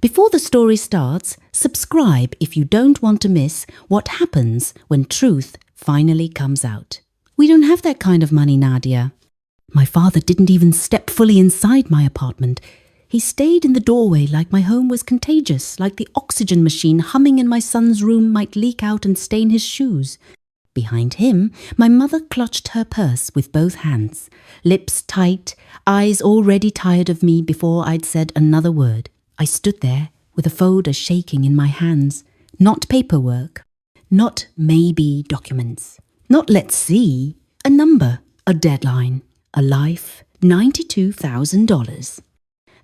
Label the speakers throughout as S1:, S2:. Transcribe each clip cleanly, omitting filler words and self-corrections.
S1: Before the story starts, subscribe if you don't want to miss what happens when truth finally comes out. We don't have that kind of money, Nadia. My father didn't even step fully inside my apartment. He stayed in the doorway like my home was contagious, like the oxygen machine humming in my son's room might leak out and stain his shoes. Behind him, my mother clutched her purse with both hands, lips tight, eyes already tired of me before I'd said another word. I stood there with a folder shaking in my hands. Not paperwork, not maybe documents, not let's see, a number, a deadline, a life, $92,000.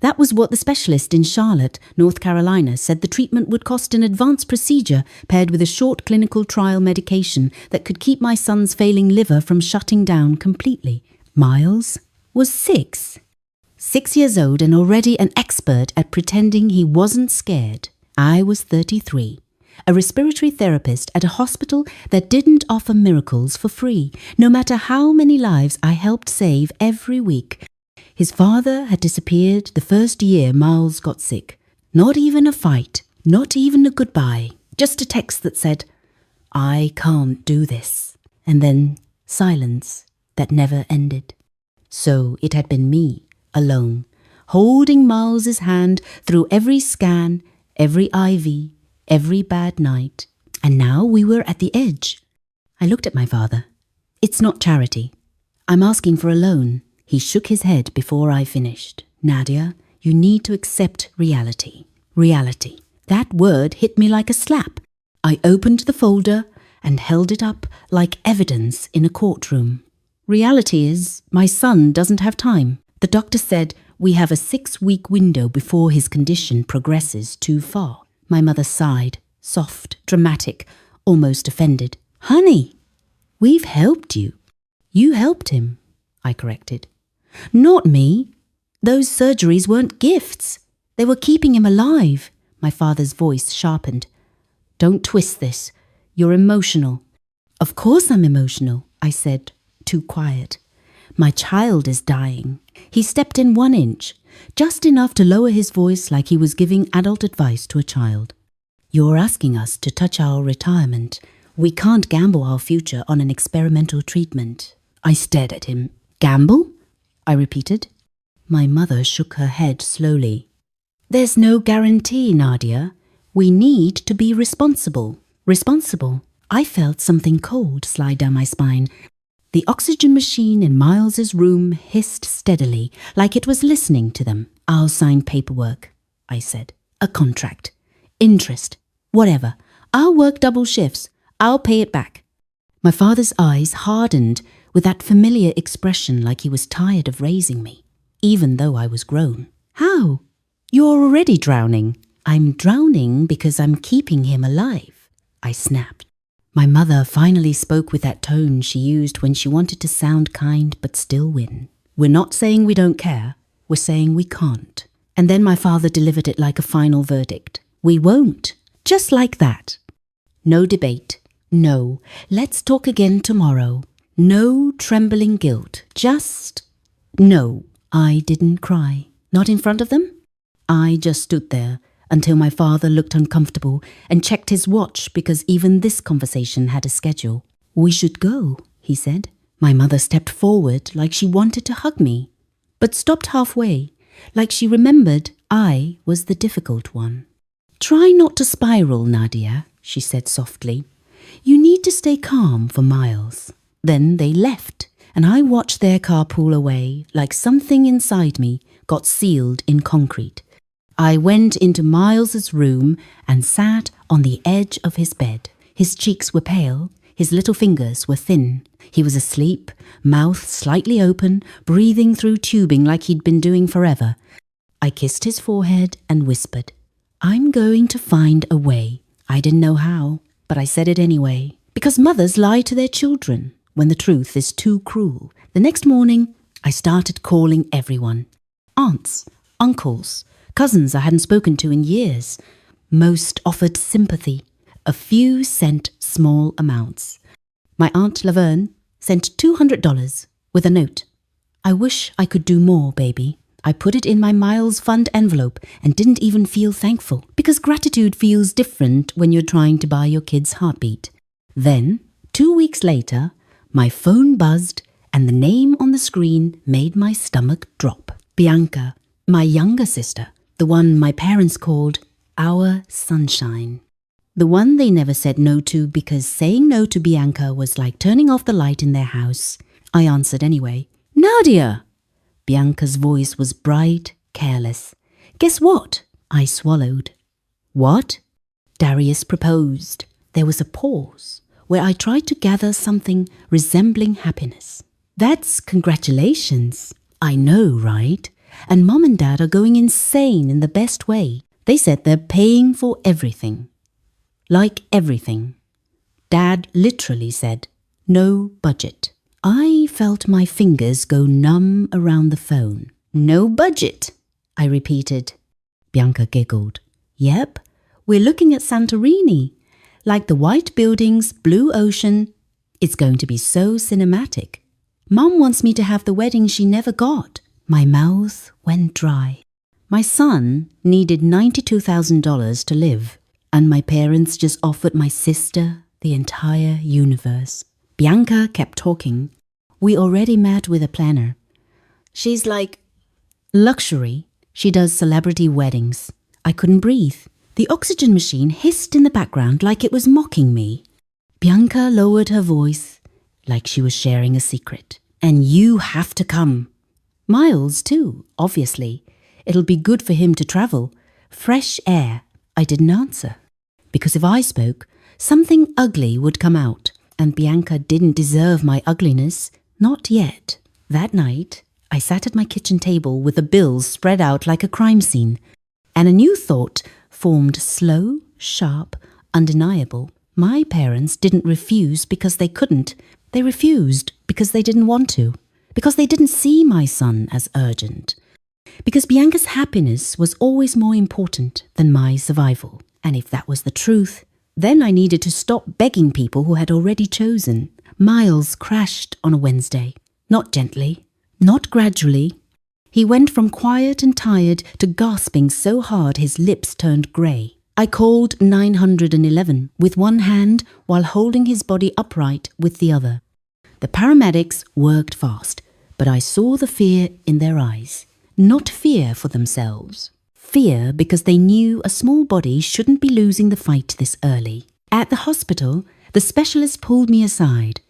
S1: That was what the specialist in Charlotte, North Carolina, said the treatment would cost, an advanced procedure paired with a short clinical trial medication that could keep my son's failing liver from shutting down completely. Miles was 6 years old and already an expert at pretending he wasn't scared. I was 33, a respiratory therapist at a hospital that didn't offer miracles for free, no matter how many lives I helped save every week. His father had disappeared the first year Miles got sick. Not even a fight, not even a goodbye, just a text that said, "I can't do this," and then silence that never ended. So it had been me, alone, holding Miles's hand through every scan, every IV, every bad night. And now we were at the edge. I looked at my father. "It's not charity. I'm asking for a loan." He shook his head before I finished. "Nadia, you need to accept reality." Reality. That word hit me like a slap. I opened the folder and held it up like evidence in a courtroom. Reality is, my son doesn't have time. The doctor said we have a 6-week window before his condition progresses too far. My mother sighed, soft, dramatic, almost offended. "Honey, we've helped you." "You helped him," I corrected. "Not me. Those surgeries weren't gifts. They were keeping him alive." My father's voice sharpened. "Don't twist this. You're emotional." "Of course I'm emotional," I said, too quiet. "My child is dying." He stepped in 1 inch, just enough to lower his voice like he was giving adult advice to a child. "You're asking us to touch our retirement. We can't gamble our future on an experimental treatment." I stared at him. "Gamble?" I repeated. My mother shook her head slowly. "There's no guarantee, Nadia. We need to be responsible." Responsible? I felt something cold slide down my spine. The oxygen machine in Miles's room hissed steadily, like it was listening to them. "I'll sign paperwork," I said. "A contract. Interest. Whatever. I'll work double shifts. I'll pay it back." My father's eyes hardened with that familiar expression like he was tired of raising me, even though I was grown. "How? You're already drowning." "I'm drowning because I'm keeping him alive," I snapped. My mother finally spoke with that tone she used when she wanted to sound kind but still win. "We're not saying we don't care. We're saying we can't." And then my father delivered it like a final verdict. "We won't." Just like that. No debate. No, let's talk again tomorrow. No trembling guilt. Just no. I didn't cry. Not in front of them. I just stood there until my father looked uncomfortable and checked his watch because even this conversation had a schedule. "We should go," he said. My mother stepped forward like she wanted to hug me, but stopped halfway, like she remembered I was the difficult one. "Try not to spiral, Nadia," she said softly. "You need to stay calm for Miles." Then they left, and I watched their car pull away like something inside me got sealed in concrete. I went into Miles's room and sat on the edge of his bed. His cheeks were pale, his little fingers were thin. He was asleep, mouth slightly open, breathing through tubing like he'd been doing forever. I kissed his forehead and whispered, "I'm going to find a way." I didn't know how, but I said it anyway. Because mothers lie to their children when the truth is too cruel. The next morning, I started calling everyone. Aunts, uncles, cousins I hadn't spoken to in years. Most offered sympathy. A few sent small amounts. My Aunt Laverne sent $200 with a note. "I wish I could do more, baby. I put it in my Miles Fund envelope and didn't even feel thankful, because gratitude feels different when you're trying to buy your kid's heartbeat. Then, 2 weeks later, my phone buzzed and the name on the screen made my stomach drop. Bianca, my younger sister, the one my parents called our sunshine. The one they never said no to because saying no to Bianca was like turning off the light in their house. I answered anyway. Nadia! Bianca's voice was bright, careless. Guess what? I swallowed. What? Darius proposed. There was a pause where I tried to gather something resembling happiness. That's congratulations. I know, right? And Mom and Dad are going insane in the best way. They said they're paying for everything. Like everything. Dad literally said, no budget. I felt my fingers go numb around the phone. No budget, I repeated. Bianca giggled. Yep, we're looking at Santorini. Like the white buildings, blue ocean. It's going to be so cinematic. Mom wants me to have the wedding she never got. My mouth went dry. My son needed $92,000 to live, and my parents just offered my sister the entire universe. Bianca kept talking. We already met with a planner. She's like luxury. She does celebrity weddings. I couldn't breathe. The oxygen machine hissed in the background like it was mocking me. Bianca lowered her voice like she was sharing a secret. And you have to come. Miles too, obviously. It'll be good for him to travel. Fresh air. I didn't answer. Because if I spoke, something ugly would come out. And Bianca didn't deserve my ugliness. Not yet. That night, I sat at my kitchen table with the bills spread out like a crime scene. And a new thought formed, slow, sharp, undeniable. My parents didn't refuse because they couldn't. They refused because they didn't want to. Because they didn't see my son as urgent. Because Bianca's happiness was always more important than my survival. And if that was the truth, then I needed to stop begging people who had already chosen. Miles crashed on a Wednesday. Not gently, not gradually. He went from quiet and tired to gasping so hard his lips turned grey. I called 911 with one hand while holding his body upright with the other. The paramedics worked fast, but I saw the fear in their eyes. Not fear for themselves. Fear because they knew a small body shouldn't be losing the fight this early. At the hospital, the specialist pulled me aside.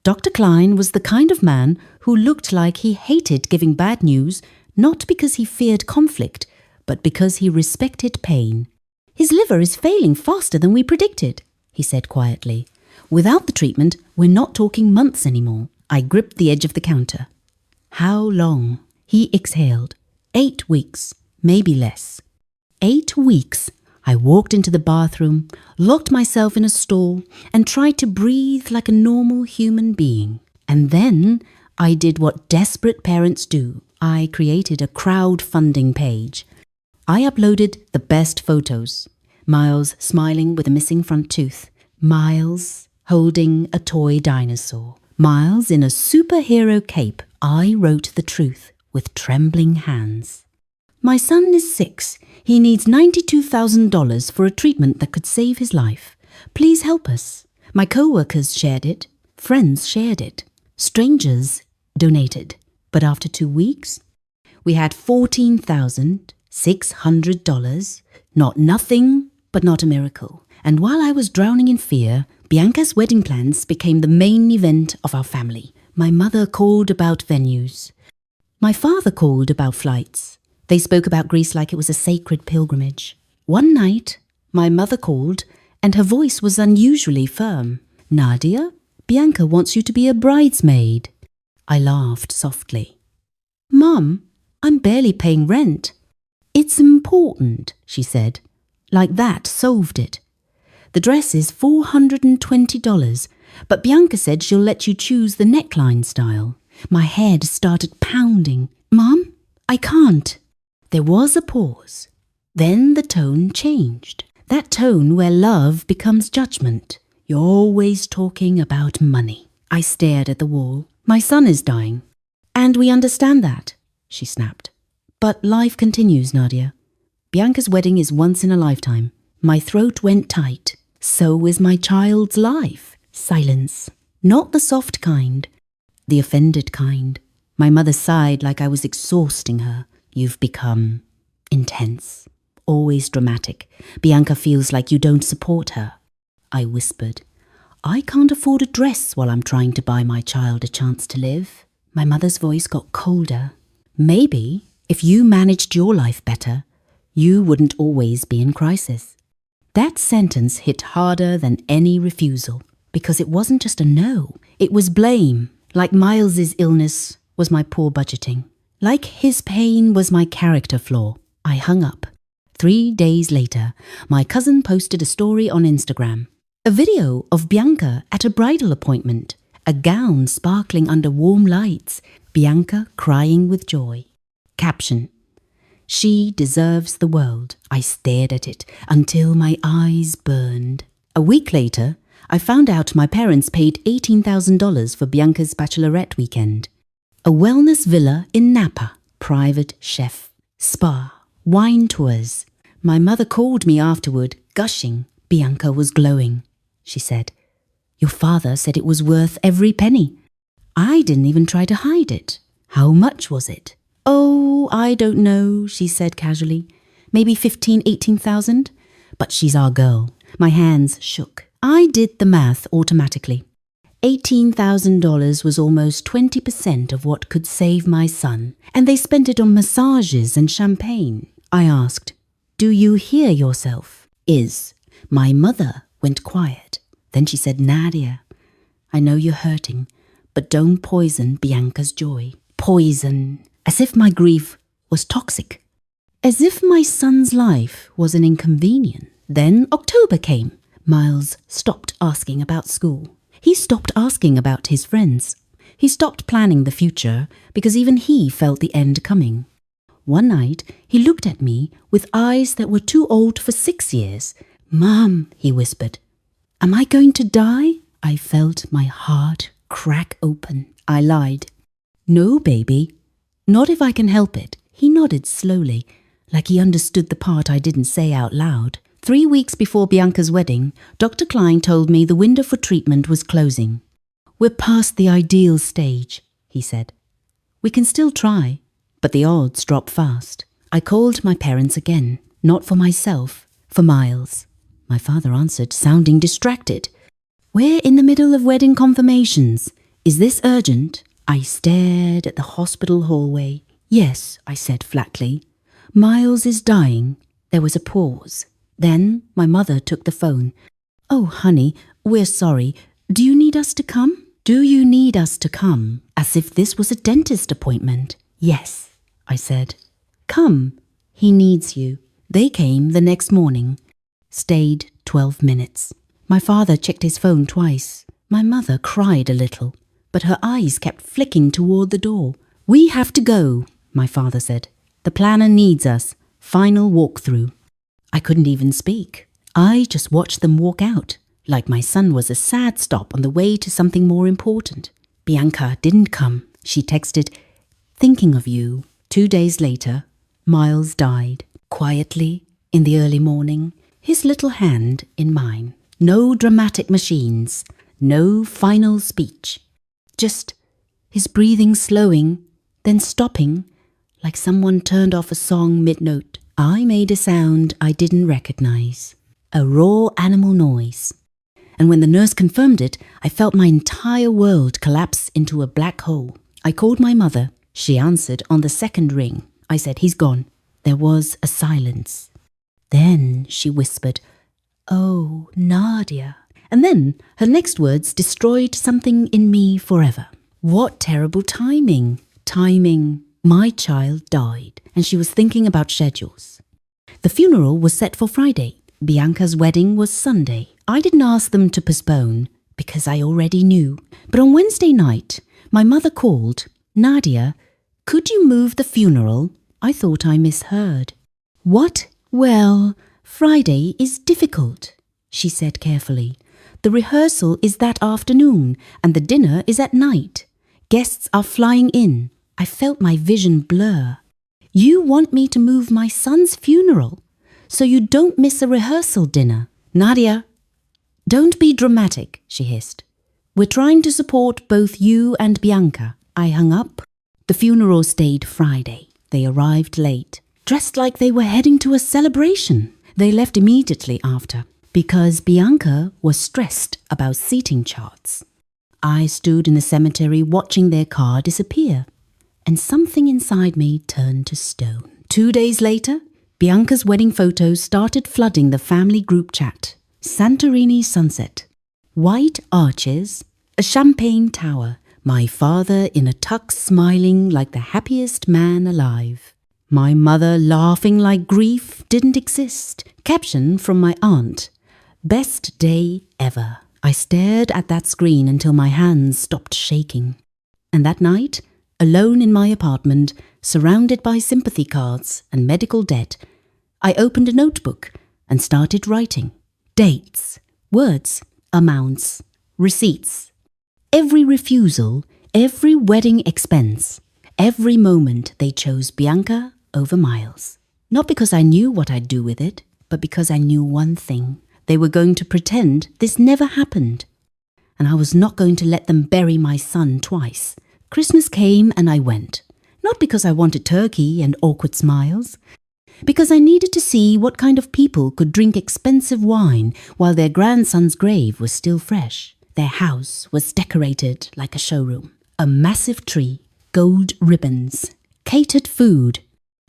S1: Dr. Klein was the kind of man who looked like he hated giving bad news, not because he feared conflict, but because he respected pain. His liver is failing faster than we predicted, he said quietly. Without the treatment, we're not talking months anymore. I gripped the edge of the counter. How long? He exhaled. 8 weeks, maybe less. 8 weeks. I walked into the bathroom, locked myself in a stall, and tried to breathe like a normal human being. And then I did what desperate parents do. I created a crowdfunding page. I uploaded the best photos. Miles smiling with a missing front tooth. Miles holding a toy dinosaur. Miles in a superhero cape. I wrote the truth with trembling hands. My son is 6. He needs $92,000 for a treatment that could save his life. Please help us. My co-workers shared it. Friends shared it. Strangers donated. But after 2 weeks, we had $14,600. Not nothing, but not a miracle. And while I was drowning in fear, Bianca's wedding plans became the main event of our family. My mother called about venues. My father called about flights. They spoke about Greece like it was a sacred pilgrimage. One night, my mother called, and her voice was unusually firm. Nadia, Bianca wants you to be a bridesmaid. I laughed softly. Mum, I'm barely paying rent. It's important, she said. Like that solved it. The dress is $420, but Bianca said she'll let you choose the neckline style. My head started pounding. Mum, I can't. There was a pause. Then the tone changed. That tone where love becomes judgment. You're always talking about money. I stared at the wall. My son is dying. And we understand that, she snapped. But life continues, Nadia. Bianca's wedding is once in a lifetime. My throat went tight. So is my child's life. Silence. Not the soft kind. The offended kind. My mother sighed like I was exhausting her. You've become intense. Always dramatic. Bianca feels like you don't support her. I whispered. I can't afford a dress while I'm trying to buy my child a chance to live. My mother's voice got colder. Maybe, if you managed your life better, you wouldn't always be in crisis. That sentence hit harder than any refusal, because it wasn't just a no, it was blame. Like Miles's illness was my poor budgeting. Like his pain was my character flaw. I hung up. 3 days later, my cousin posted a story on Instagram. A video of Bianca at a bridal appointment, a gown sparkling under warm lights, Bianca crying with joy. Caption: She deserves the world. I stared at it until my eyes burned. A week later, I found out my parents paid $18,000 for Bianca's bachelorette weekend. A wellness villa in Napa, private chef, spa, wine tours. My mother called me afterward, gushing. Bianca was glowing. She said, Your father said it was worth every penny. I didn't even try to hide it. How much was it? Oh, I don't know, she said casually. Maybe 18,000? But she's our girl. My hands shook. I did the math automatically. $18,000 was almost 20% of what could save my son, and they spent it on massages and champagne. I asked, Do you hear yourself? My mother went quiet. Then she said, Nadia, I know you're hurting, but don't poison Bianca's joy. Poison. As if my grief was toxic. As if my son's life was an inconvenience. Then October came. Miles stopped asking about school. He stopped asking about his friends. He stopped planning the future because even he felt the end coming. One night, he looked at me with eyes that were too old for 6 years. Mom, he whispered, am I going to die? I felt my heart crack open. I lied. No, baby. Not if I can help it. He nodded slowly, like he understood the part I didn't say out loud. 3 weeks before Bianca's wedding, Dr. Klein told me the window for treatment was closing. We're past the ideal stage, he said. We can still try, but the odds drop fast. I called my parents again, not for myself, for Miles. My father answered, sounding distracted. We're in the middle of wedding confirmations. Is this urgent? I stared at the hospital hallway. Yes, I said flatly. Miles is dying. There was a pause. Then my mother took the phone. Oh, honey, we're sorry. Do you need us to come? Do you need us to come? As if this was a dentist appointment. Yes, I said. Come. He needs you. They came the next morning. Stayed 12 minutes. My father checked his phone twice. My mother cried a little, but her eyes kept flicking toward the door. We have to go, my father said. The planner needs us. Final walkthrough. I couldn't even speak. I just watched them walk out, like my son was a sad stop on the way to something more important. Bianca didn't come. She texted, thinking of you. 2 days later, Miles died, quietly, in the early morning, his little hand in mine. No dramatic machines, no final speech. Just his breathing slowing, then stopping, like someone turned off a song mid-note. I made a sound I didn't recognize, a raw animal noise. And when the nurse confirmed it, I felt my entire world collapse into a black hole. I called my mother. She answered on the second ring. I said, he's gone. There was a silence. Then she whispered, oh, Nadia. And then her next words destroyed something in me forever. What terrible timing. Timing. My child died, and she was thinking about schedules. The funeral was set for Friday. Bianca's wedding was Sunday. I didn't ask them to postpone, because I already knew. But on Wednesday night, my mother called. Nadia, could you move the funeral? I thought I misheard. What? Well, Friday is difficult, she said carefully. The rehearsal is that afternoon, and the dinner is at night. Guests are flying in. I felt my vision blur. You want me to move my son's funeral so you don't miss a rehearsal dinner. Nadia, don't be dramatic, she hissed. We're trying to support both you and Bianca. I hung up. The funeral stayed Friday. They arrived late, dressed like they were heading to a celebration. They left immediately after because Bianca was stressed about seating charts. I stood in the cemetery watching their car disappear, and something inside me turned to stone. 2 days later, Bianca's wedding photos started flooding the family group chat. Santorini sunset, white arches, a champagne tower, my father in a tux smiling like the happiest man alive. My mother laughing like grief didn't exist. Caption from my aunt, best day ever. I stared at that screen until my hands stopped shaking. And that night, alone in my apartment, surrounded by sympathy cards and medical debt, I opened a notebook and started writing. Dates, words, amounts, receipts. Every refusal, every wedding expense, every moment they chose Bianca over Miles. Not because I knew what I'd do with it, but because I knew one thing. They were going to pretend this never happened. And I was not going to let them bury my son twice. Christmas came and I went. Not because I wanted turkey and awkward smiles. Because I needed to see what kind of people could drink expensive wine while their grandson's grave was still fresh. Their house was decorated like a showroom. A massive tree, gold ribbons, catered food.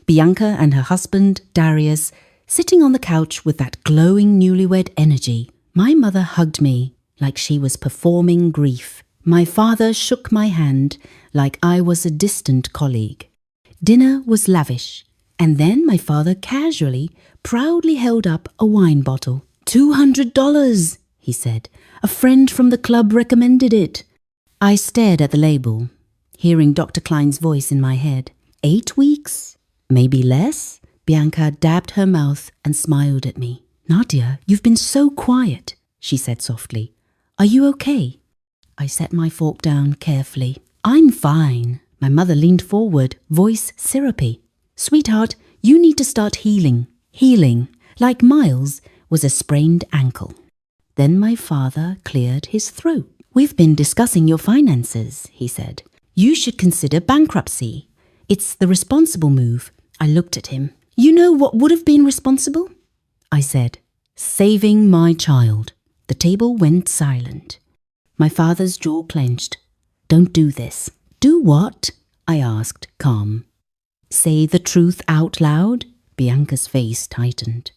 S1: Bianca and her husband, Darius, sitting on the couch with that glowing newlywed energy. My mother hugged me like she was performing grief. My father shook my hand like I was a distant colleague. Dinner was lavish, and then my father casually, proudly held up a wine bottle. $200, he said. A friend from the club recommended it. I stared at the label, hearing Dr. Klein's voice in my head. 8 weeks? Maybe less? Bianca dabbed her mouth and smiled at me. Nadia, you've been so quiet, she said softly. Are you okay? I set my fork down carefully. I'm fine. My mother leaned forward, voice syrupy. Sweetheart, you need to start healing. Healing, like Miles, was a sprained ankle. Then my father cleared his throat. We've been discussing your finances, he said. You should consider bankruptcy. It's the responsible move. I looked at him. You know what would have been responsible? I said, saving my child. The table went silent. My father's jaw clenched. Don't do this. Do what? I asked, calm. Say the truth out loud? Bianca's face tightened.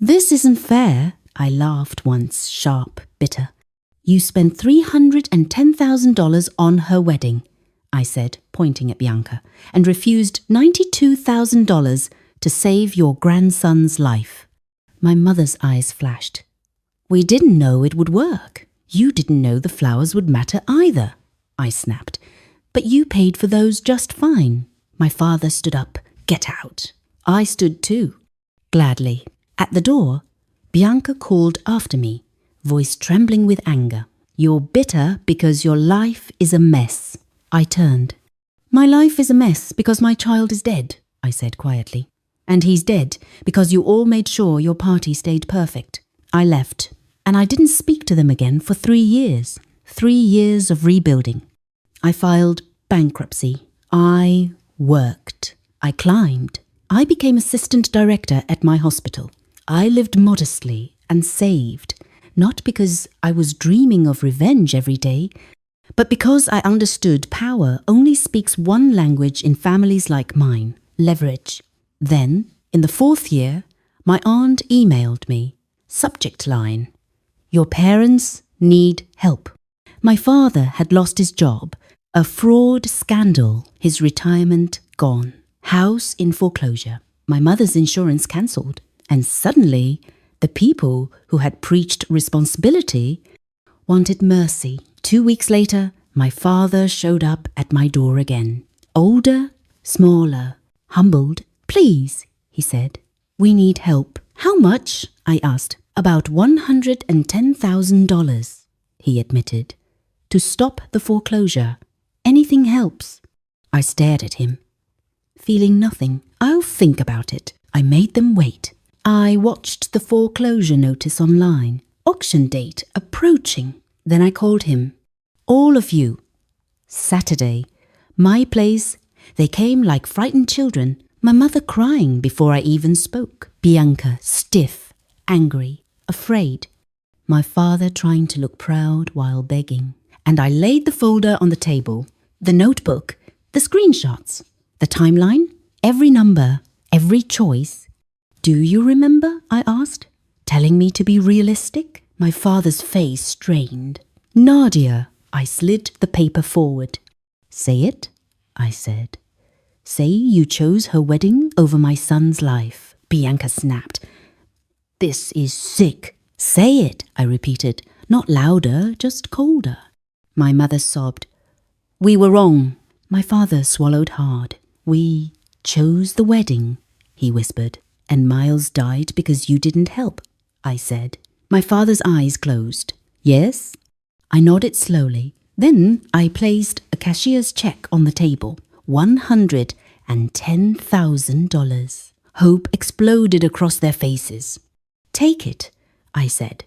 S1: This isn't fair, I laughed once, sharp, bitter. You spent $310,000 on her wedding, I said, pointing at Bianca, and refused $92,000 to save your grandson's life. My mother's eyes flashed. We didn't know it would work. You didn't know the flowers would matter either, I snapped. But you paid for those just fine. My father stood up. Get out. I stood too. Gladly. At the door, Bianca called after me, voice trembling with anger. You're bitter because your life is a mess. I turned. My life is a mess because my child is dead, I said quietly. And he's dead because you all made sure your party stayed perfect. I left, and I didn't speak to them again for 3 years. 3 years of rebuilding. I filed bankruptcy. I worked. I climbed. I became assistant director at my hospital. I lived modestly and saved, not because I was dreaming of revenge every day, but because I understood power only speaks one language in families like mine, leverage. Then, in the 4th year, my aunt emailed me. Subject line: Your parents need help. My father had lost his job, a fraud scandal, his retirement gone, house in foreclosure, my mother's insurance cancelled, and suddenly the people who had preached responsibility wanted mercy. 2 weeks later, my father showed up at my door again. Older, smaller, humbled. Please, he said, we need help. How much? I asked. About $110,000, he admitted. To stop the foreclosure. Anything helps. I stared at him. feeling nothing. I'll think about it. I made them wait. I watched the foreclosure notice online. Auction date approaching. Then I called him. All of you. Saturday. My place. They came like frightened children. My mother crying before I even spoke. Bianca stiff, angry, afraid. My father trying to look proud while begging. And I laid the folder on the table. The notebook. The screenshots. The timeline. Every number. Every choice. Do you remember? I asked. Telling me to be realistic? My father's face strained. Nadia. I slid the paper forward. Say it, I said. Say you chose her wedding over my son's life. Bianca snapped. This is sick. Say it, I repeated. Not louder, just colder. My mother sobbed. We were wrong. My father swallowed hard. We chose the wedding, he whispered. And Miles died because you didn't help, I said. My father's eyes closed. Yes? I nodded slowly. Then I placed a cashier's check on the table. $110,000. Hope exploded across their faces. Take it, I said.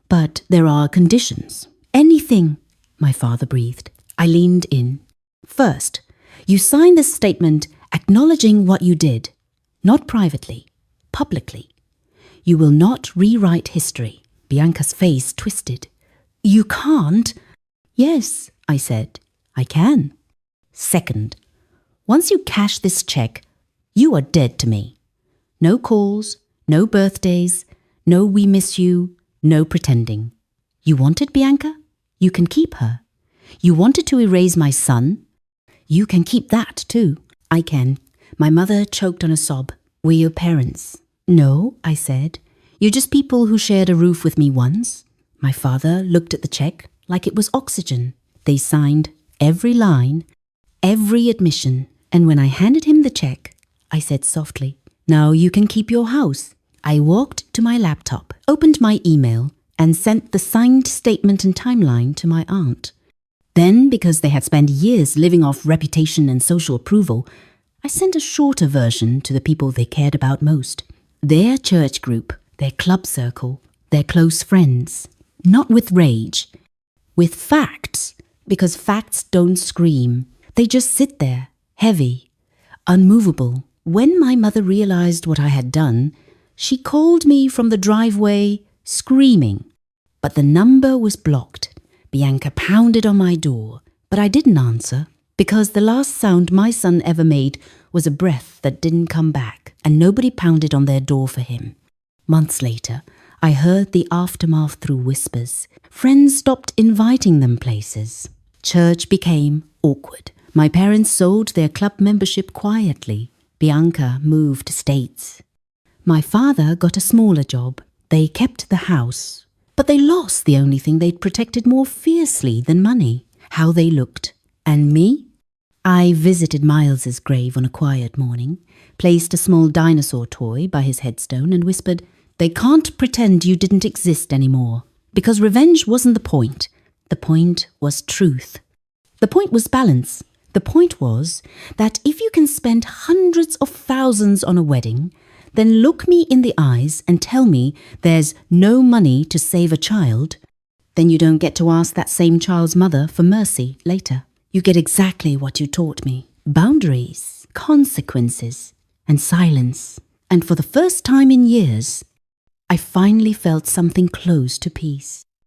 S1: But there are conditions. Anything, my father breathed. I leaned in. First, you sign this statement acknowledging what you did. Not privately, publicly. You will not rewrite history. Bianca's face twisted. You can't. Yes, I said. I can. Second, once you cash this check, you are dead to me. No calls, no birthdays, no we miss you, no pretending. You wanted Bianca? You can keep her. You wanted to erase my son? You can keep that too. I can. My mother choked on a sob. We're your parents. No, I said. You're just people who shared a roof with me once. My father looked at the check like it was oxygen. They signed every line, every admission. And when I handed him the check, I said softly, now you can keep your house. I walked to my laptop, opened my email, and sent the signed statement and timeline to my aunt. Then, because they had spent years living off reputation and social approval, I sent a shorter version to the people they cared about most. Their church group, their club circle, their close friends. Not with rage, with facts, because facts don't scream. They just sit there, heavy, unmovable. When my mother realized what I had done, she called me from the driveway, screaming. But the number was blocked. Bianca pounded on my door, but I didn't answer, because the last sound my son ever made was a breath that didn't come back, and nobody pounded on their door for him. Months later, I heard the aftermath through whispers. Friends stopped inviting them places. Church became awkward. My parents sold their club membership quietly. Bianca moved states. My father got a smaller job. They kept the house. But they lost the only thing they'd protected more fiercely than money. How they looked. And me? I visited Miles's grave on a quiet morning, placed a small dinosaur toy by his headstone and whispered, they can't pretend you didn't exist anymore, because revenge wasn't the point. The point was truth. The point was balance. The point was that if you can spend hundreds of thousands on a wedding, then look me in the eyes and tell me there's no money to save a child, then you don't get to ask that same child's mother for mercy later. You get exactly what you taught me. Boundaries, consequences, and silence. And for the first time in years, I finally felt something close to peace.